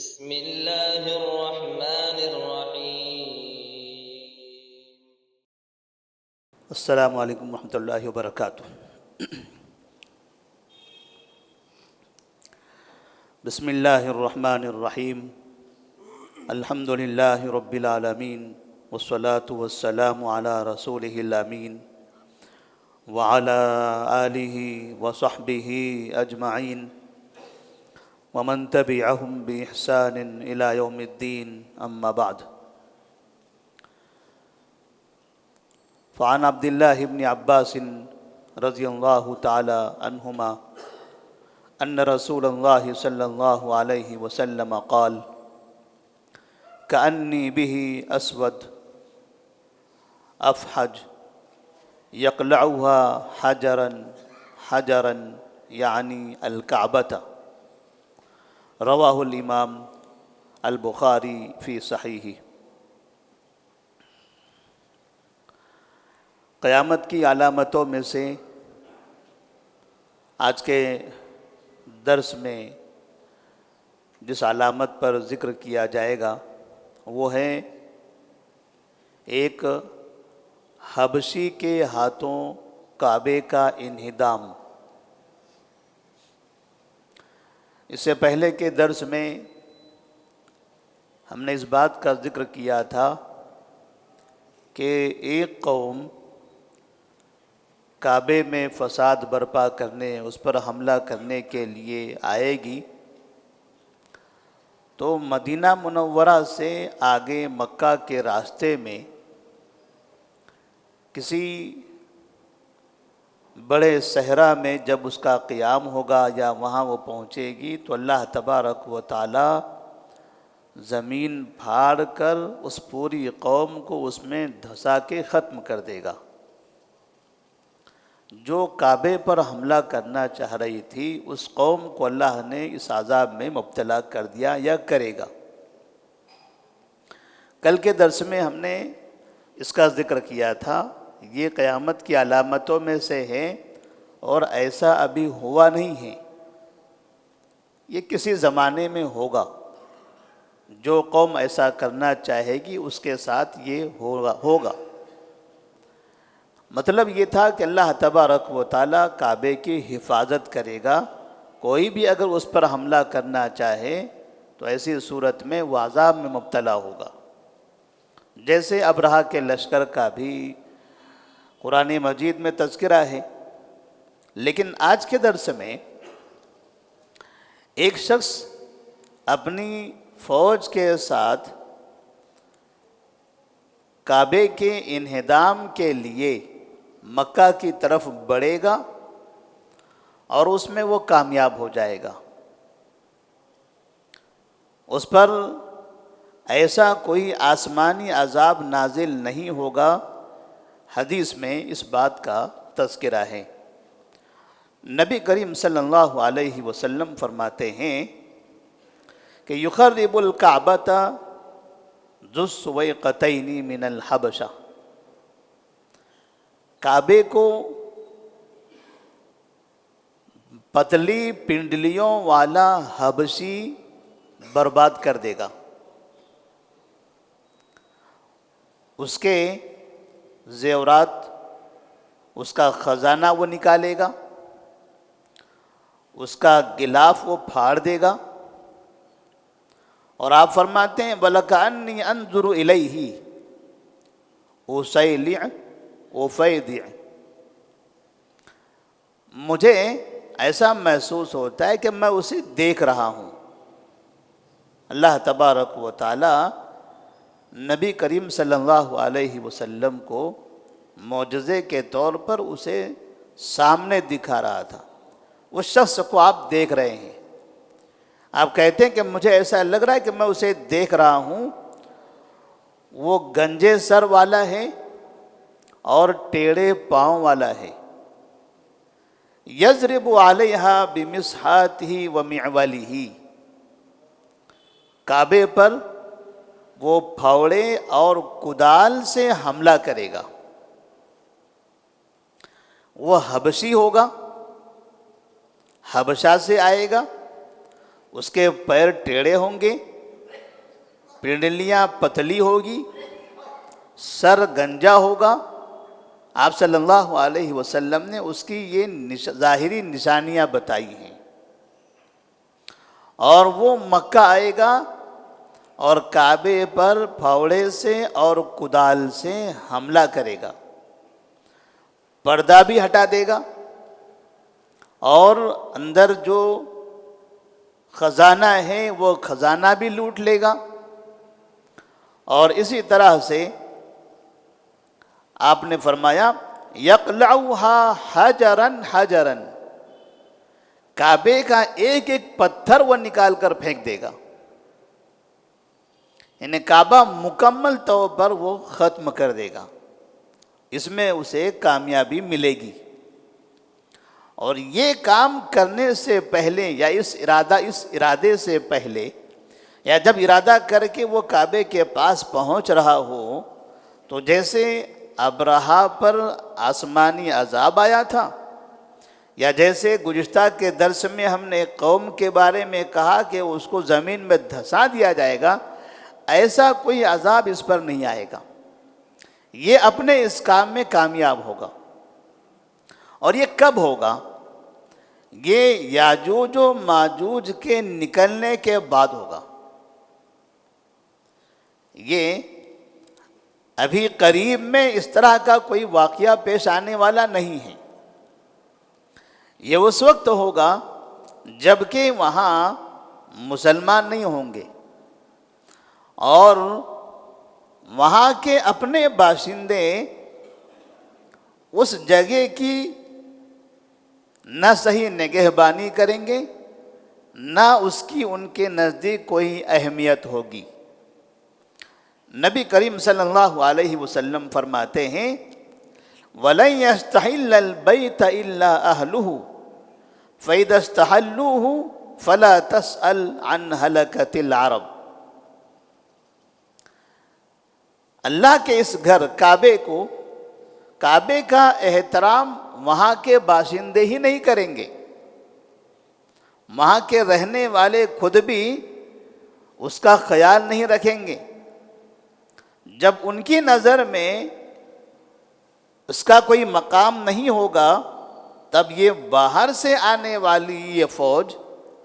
بسم الله الرحمن الرحيم. السلام علیکم ورحمۃ اللہ وبرکاتہ۔ بسم اللہ الرحمن الرحیم، الحمد للہ رب العالمین، والصلاة والسلام علی رسولہ الامین وعلی آلہ وصحبہ اجمعین ومن تبعہم بإحسان الی یوم الدین، اما بعد۔ فعن عبد الله بن عباس رضی اللہ تعالی عنہما ان رسول اللہ صلی اللہ علیہ وسلم قال كأني به اسود افحج يقلعها حجرا حجرا یعنی الکعبۃ، رواہ الامام البخاری فی صحیحہ۔ قیامت کی علامتوں میں سے آج کے درس میں جس علامت پر ذکر کیا جائے گا وہ ہے ایک حبشی کے ہاتھوں کعبے کا انہدام۔ اس سے پہلے کے درس میں ہم نے اس بات کا ذکر کیا تھا کہ ایک قوم کعبے میں فساد برپا کرنے، اس پر حملہ کرنے کے لیے آئے گی تو مدینہ منورہ سے آگے مکہ کے راستے میں کسی بڑے صحرا میں جب اس کا قیام ہوگا یا وہاں وہ پہنچے گی تو اللہ تبارک و تعالی زمین پھاڑ کر اس پوری قوم کو اس میں دھسا کے ختم کر دے گا۔ جو کعبے پر حملہ کرنا چاہ رہی تھی اس قوم کو اللہ نے اس عذاب میں مبتلا کر دیا یا کرے گا۔ کل کے درس میں ہم نے اس کا ذکر کیا تھا، یہ قیامت کی علامتوں میں سے ہے اور ایسا ابھی ہوا نہیں ہے، یہ کسی زمانے میں ہوگا۔ جو قوم ایسا کرنا چاہے گی اس کے ساتھ یہ ہوگا۔ مطلب یہ تھا کہ اللہ تبارک و تعالیٰ کعبے کی حفاظت کرے گا، کوئی بھی اگر اس پر حملہ کرنا چاہے تو ایسی صورت میں وہ عذاب میں مبتلا ہوگا۔ جیسے ابرہہ کے لشکر کا بھی قرآن مجید میں تذکرہ ہے، لیکن آج کے درس میں ایک شخص اپنی فوج کے ساتھ کعبے کے انہدام کے لیے مکہ کی طرف بڑھے گا اور اس میں وہ کامیاب ہو جائے گا۔ اس پر ایسا کوئی آسمانی عذاب نازل نہیں ہوگا، حدیث میں اس بات کا تذکرہ ہے۔ نبی کریم صلی اللہ علیہ وسلم فرماتے ہیں کہ یخرب الکعبۃ ذو السویقتین من الحبشہ، کعبے کو پتلی پنڈلیوں والا حبشی برباد کر دے گا۔ اس کے زیورات، اس کا خزانہ وہ نکالے گا، اس کا غلاف وہ پھاڑ دے گا، اور آپ فرماتے ہیں وَلَكَأَنِّي أَنظُرُ إِلَيْهِ أُسَيْلِعُ وَفَيْدِعُ، مجھے ایسا محسوس ہوتا ہے کہ میں اسے دیکھ رہا ہوں۔ اللہ تبارک و تعالی نبی کریم صلی اللہ علیہ وسلم کو معجزے کے طور پر اسے سامنے دکھا رہا تھا۔ اس شخص کو آپ دیکھ رہے ہیں، آپ کہتے ہیں کہ مجھے ایسا لگ رہا ہے کہ میں اسے دیکھ رہا ہوں، وہ گنجے سر والا ہے اور ٹیڑھے پاؤں والا ہے۔ یضرب علیہا بمسحاتہ ومعولہ، کعبے پر وہ پھاوڑے اور کدال سے حملہ کرے گا۔ وہ حبشی ہوگا، حبشہ سے آئے گا، اس کے پیر ٹیڑھے ہوں گے پنڈلیاں پتلی ہوگی، سر گنجا ہوگا۔ آپ صلی اللہ علیہ وسلم نے اس کی یہ ظاہری نشانیاں بتائی ہیں، اور وہ مکہ آئے گا اور کعبے پر پھاوڑے سے اور کدال سے حملہ کرے گا، پردہ بھی ہٹا دے گا، اور اندر جو خزانہ ہے وہ خزانہ بھی لوٹ لے گا۔ اور اسی طرح سے آپ نے فرمایا یقلعها حجرا حجرا، کعبے کا ایک ایک پتھر وہ نکال کر پھینک دے گا، یعنی کعبہ مکمل طور پر وہ ختم کر دے گا، اس میں اسے کامیابی ملے گی۔ اور یہ کام کرنے سے پہلے یا اس ارادے سے پہلے، یا جب ارادہ کر کے وہ کعبے کے پاس پہنچ رہا ہو، تو جیسے ابرہہ پر آسمانی عذاب آیا تھا، یا جیسے گزشتہ کے درس میں ہم نے ایک قوم کے بارے میں کہا کہ اس کو زمین میں دھسا دیا جائے گا، ایسا کوئی عذاب اس پر نہیں آئے گا۔ یہ اپنے اس کام میں کامیاب ہوگا۔ اور یہ کب ہوگا؟ یہ یاجوج و ماجوج کے نکلنے کے بعد ہوگا۔ یہ ابھی قریب میں اس طرح کا کوئی واقعہ پیش آنے والا نہیں ہے۔ یہ اس وقت ہوگا جبکہ وہاں مسلمان نہیں ہوں گے، اور وہاں کے اپنے باشندے اس جگہ کی نہ صحیح نگہبانی کریں گے، نہ اس کی ان کے نزدیک کوئی اہمیت ہوگی۔ نبی کریم صلی اللہ علیہ وسلم فرماتے ہیں وَلَن يَسْتَحِلَّ الْبَيْتَ إِلَّا أَهْلُهُ فَإِذَا اسْتَحَلُّوهُ فَلَا تَسْأَلْ عَنْ هَلَكَةِ الْعَرَبِ۔ اللہ کے اس گھر کعبے کا احترام وہاں کے باشندے ہی نہیں کریں گے، وہاں کے رہنے والے خود بھی اس کا خیال نہیں رکھیں گے۔ جب ان کی نظر میں اس کا کوئی مقام نہیں ہوگا، تب یہ باہر سے آنے والی یہ فوج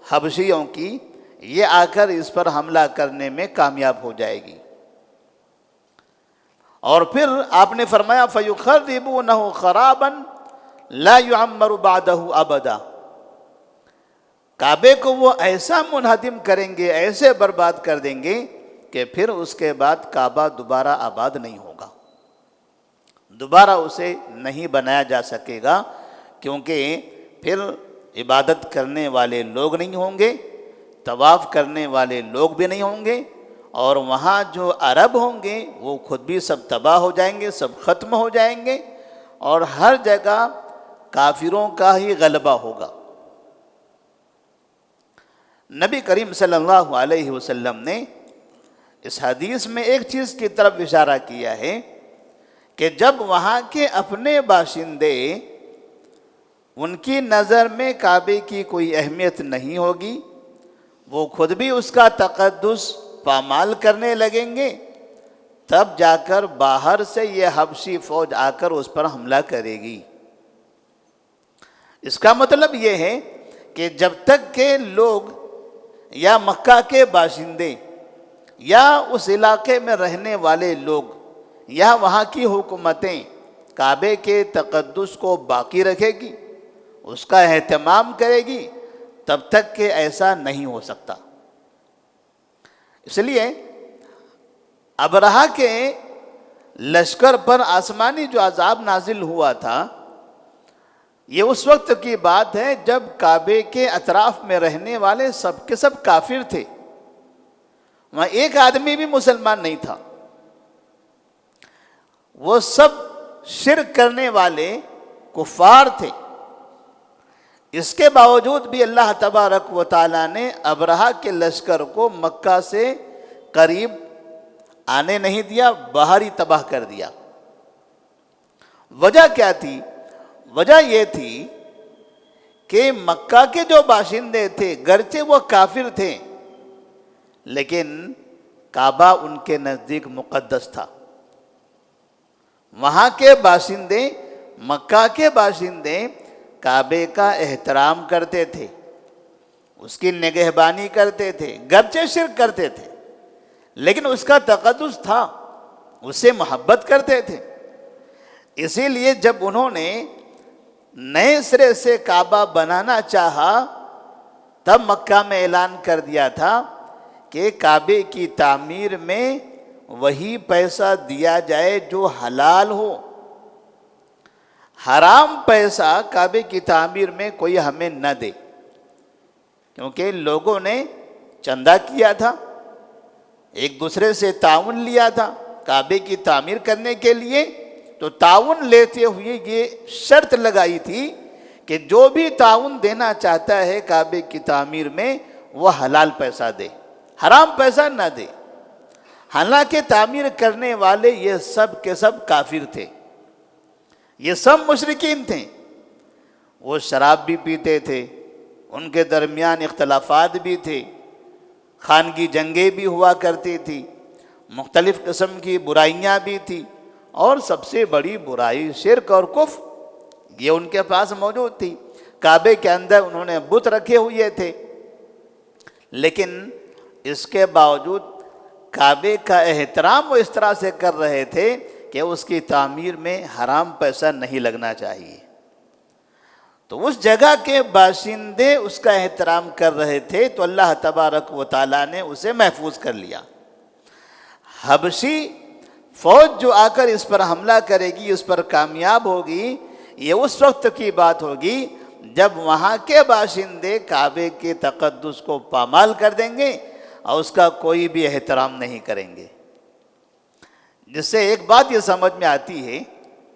حبشیوں کی یہ آ کر اس پر حملہ کرنے میں کامیاب ہو جائے گی۔ اور پھر آپ نے فرمایا فَيُخَرِّبُونَهُ خَرَابًا لَا يُعَمَّرُ بَعْدَهُ أَبَدًا، کعبے کو وہ ایسا منہدم کریں گے، ایسے برباد کر دیں گے کہ پھر اس کے بعد کعبہ دوبارہ آباد نہیں ہوگا، دوبارہ اسے نہیں بنایا جا سکے گا، کیونکہ پھر عبادت کرنے والے لوگ نہیں ہوں گے، طواف کرنے والے لوگ بھی نہیں ہوں گے، اور وہاں جو عرب ہوں گے وہ خود بھی سب تباہ ہو جائیں گے، سب ختم ہو جائیں گے، اور ہر جگہ کافروں کا ہی غلبہ ہوگا۔ نبی کریم صلی اللہ علیہ وسلم نے اس حدیث میں ایک چیز کی طرف اشارہ کیا ہے کہ جب وہاں کے اپنے باشندے ان کی نظر میں کعبے کی کوئی اہمیت نہیں ہوگی، وہ خود بھی اس کا تقدس پامال کرنے لگیں گے، تب جا کر باہر سے یہ حبشی فوج آ کر اس پر حملہ کرے گی۔ اس کا مطلب یہ ہے کہ جب تک کہ لوگ یا مکہ کے باشندے یا اس علاقے میں رہنے والے لوگ یا وہاں کی حکومتیں کعبے کے تقدس کو باقی رکھے گی، اس کا اہتمام کرے گی، تب تک کہ ایسا نہیں ہو سکتا۔ اس لیے ابرہہ کے لشکر پر آسمانی جو عذاب نازل ہوا تھا، یہ اس وقت کی بات ہے جب کعبے کے اطراف میں رہنے والے سب کے سب کافر تھے، وہاں ایک آدمی بھی مسلمان نہیں تھا، وہ سب شرک کرنے والے کفار تھے۔ اس کے باوجود بھی اللہ تبارک و تعالیٰ نے ابرہہ کے لشکر کو مکہ سے قریب آنے نہیں دیا، باہر ہی تباہ کر دیا۔ وجہ کیا تھی؟ وجہ یہ تھی کہ مکہ کے جو باشندے تھے گرچہ وہ کافر تھے، لیکن کعبہ ان کے نزدیک مقدس تھا۔ وہاں کے باشندے، مکہ کے باشندے کعبے کا احترام کرتے تھے، اس کی نگہبانی کرتے تھے، گرچہ شرک کرتے تھے لیکن اس کا تقدس تھا، اس سے محبت کرتے تھے۔ اسی لیے جب انہوں نے نئے سرے سے کعبہ بنانا چاہا تب مکہ میں اعلان کر دیا تھا کہ کعبے کی تعمیر میں وہی پیسہ دیا جائے جو حلال ہو، حرام پیسہ کعبے کی تعمیر میں کوئی ہمیں نہ دے، کیونکہ لوگوں نے چندہ کیا تھا، ایک دوسرے سے تعاون لیا تھا کعبے کی تعمیر کرنے کے لیے، تو تعاون لیتے ہوئے یہ شرط لگائی تھی کہ جو بھی تعاون دینا چاہتا ہے کعبے کی تعمیر میں وہ حلال پیسہ دے، حرام پیسہ نہ دے۔ حالانکہ تعمیر کرنے والے یہ سب کے سب کافر تھے، یہ سب مشرکین تھے، وہ شراب بھی پیتے تھے، ان کے درمیان اختلافات بھی تھے، خانگی جنگیں بھی ہوا کرتی تھی، مختلف قسم کی برائیاں بھی تھی، اور سب سے بڑی برائی شرک اور کفر یہ ان کے پاس موجود تھی۔ کعبے کے اندر انہوں نے بت رکھے ہوئے تھے، لیکن اس کے باوجود کعبے کا احترام وہ اس طرح سے کر رہے تھے کہ اس کی تعمیر میں حرام پیسہ نہیں لگنا چاہیے۔ تو اس جگہ کے باشندے اس کا احترام کر رہے تھے تو اللہ تبارک و تعالیٰ نے اسے محفوظ کر لیا۔ حبشی فوج جو آ کر اس پر حملہ کرے گی، اس پر کامیاب ہوگی، یہ اس وقت کی بات ہوگی جب وہاں کے باشندے کعبے کے تقدس کو پامال کر دیں گے اور اس کا کوئی بھی احترام نہیں کریں گے۔ جس سے ایک بات یہ سمجھ میں آتی ہے،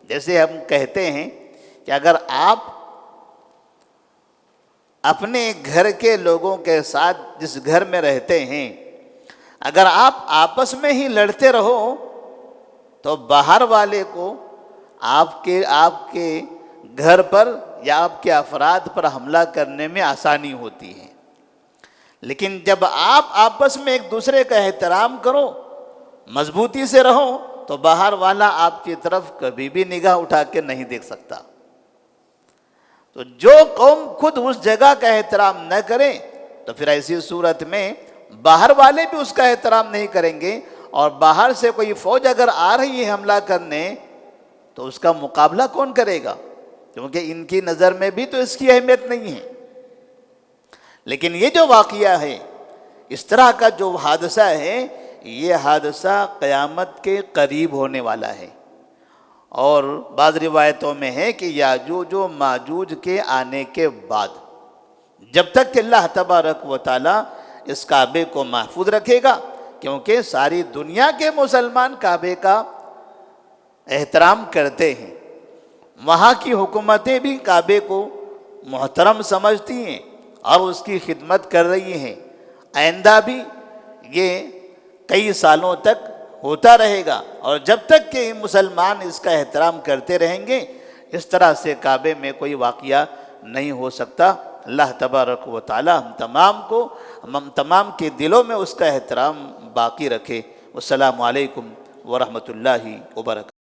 جیسے ہم کہتے ہیں کہ اگر آپ اپنے گھر کے لوگوں کے ساتھ جس گھر میں رہتے ہیں اگر آپ آپس میں ہی لڑتے رہو تو باہر والے کو آپ کے گھر پر یا آپ کے افراد پر حملہ کرنے میں آسانی ہوتی ہے، لیکن جب آپ آپس میں ایک دوسرے کا احترام کرو، مضبوطی سے رہو، تو باہر والا آپ کی طرف کبھی بھی نگاہ اٹھا کے نہیں دیکھ سکتا۔ تو جو قوم خود اس جگہ کا احترام نہ کرے تو پھر ایسی صورت میں باہر والے بھی اس کا احترام نہیں کریں گے، اور باہر سے کوئی فوج اگر آ رہی ہے حملہ کرنے تو اس کا مقابلہ کون کرے گا؟ کیونکہ ان کی نظر میں بھی تو اس کی اہمیت نہیں ہے۔ لیکن یہ جو واقعہ ہے، اس طرح کا جو حادثہ ہے، یہ حادثہ قیامت کے قریب ہونے والا ہے، اور بعض روایتوں میں ہے کہ یاجوج و ماجوج کے آنے کے بعد، جب تک کہ اللہ تبارک و تعالیٰ اس کعبے کو محفوظ رکھے گا، کیونکہ ساری دنیا کے مسلمان کعبے کا احترام کرتے ہیں، وہاں کی حکومتیں بھی کعبے کو محترم سمجھتی ہیں اور اس کی خدمت کر رہی ہیں، آئندہ بھی یہ کئی سالوں تک ہوتا رہے گا، اور جب تک کہ مسلمان اس کا احترام کرتے رہیں گے اس طرح سے کعبے میں کوئی واقعہ نہیں ہو سکتا۔ اللہ تبارک و تعالی ہم تمام کے دلوں میں اس کا احترام باقی رکھے۔ والسلام علیکم ورحمۃ اللہ وبرکاتہ۔